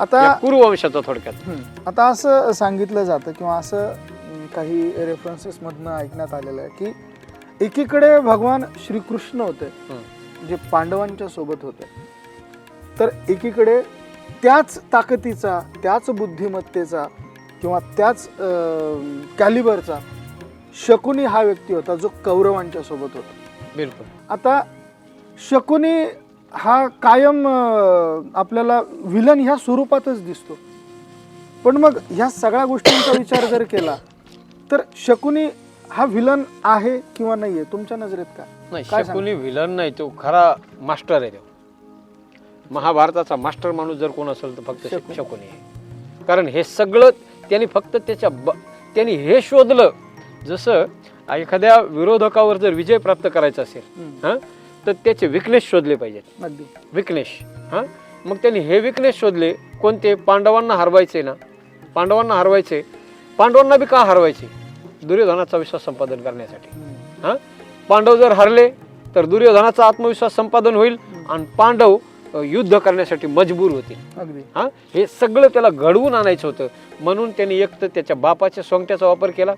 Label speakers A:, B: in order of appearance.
A: आता
B: कुरुवंशाचा थोडक्यात.
A: आता असं सांगितलं जातं किंवा असं काही रेफरन्सेस मधनं ऐकण्यात आलेलं आहे की एकीकडे भगवान श्रीकृष्ण होते जे पांडवांच्या सोबत होते, तर एकीकडे त्याच ताकदीचा, त्याच बुद्धिमत्तेचा किंवा त्याच कॅलिबरचा शकुनी हा व्यक्ती होता जो कौरवांच्या सोबत होता.
B: बिलकुल.
A: आता शकुनी हा कायम आपल्याला विलन ह्या स्वरूपातच दिसतो, पण मग ह्या सगळ्या गोष्टींचा विचार जर केला तर शकुनी हा विलन आहे किंवा नाहीये तुमच्या नजरेत काय?
B: नाही,
A: काय
B: शकुनी विलन नाही, तो खरा मास्टर आहे. तो महाभारताचा मास्टर माणूस जर कोण असेल तर फक्त शकुनी आहे. कारण हे सगळं त्यांनी फक्त त्यांनी हे शोधलं, जसं एखाद्या विरोधकावर जर विजय प्राप्त करायचा असेल तर त्याचे विकनेस शोधले पाहिजेत.
A: अगदी
B: विकनेस. मग त्यांनी हे विकनेस शोधले कोणते? पांडवांना हरवायचे ना, पांडवांना बी का हरवायचे? दुर्योधनाचा विश्वास संपादन करण्यासाठी. पांडव जर हरले तर दुर्योधनाचा आत्मविश्वास संपादन होईल आणि पांडव युद्ध करण्यासाठी मजबूर होतील.
A: अगदी
B: हे सगळं त्याला घडवून आणायचं होतं. म्हणून त्यांनी एक तर त्याच्या बापाच्या सोंगट्याचा वापर केला,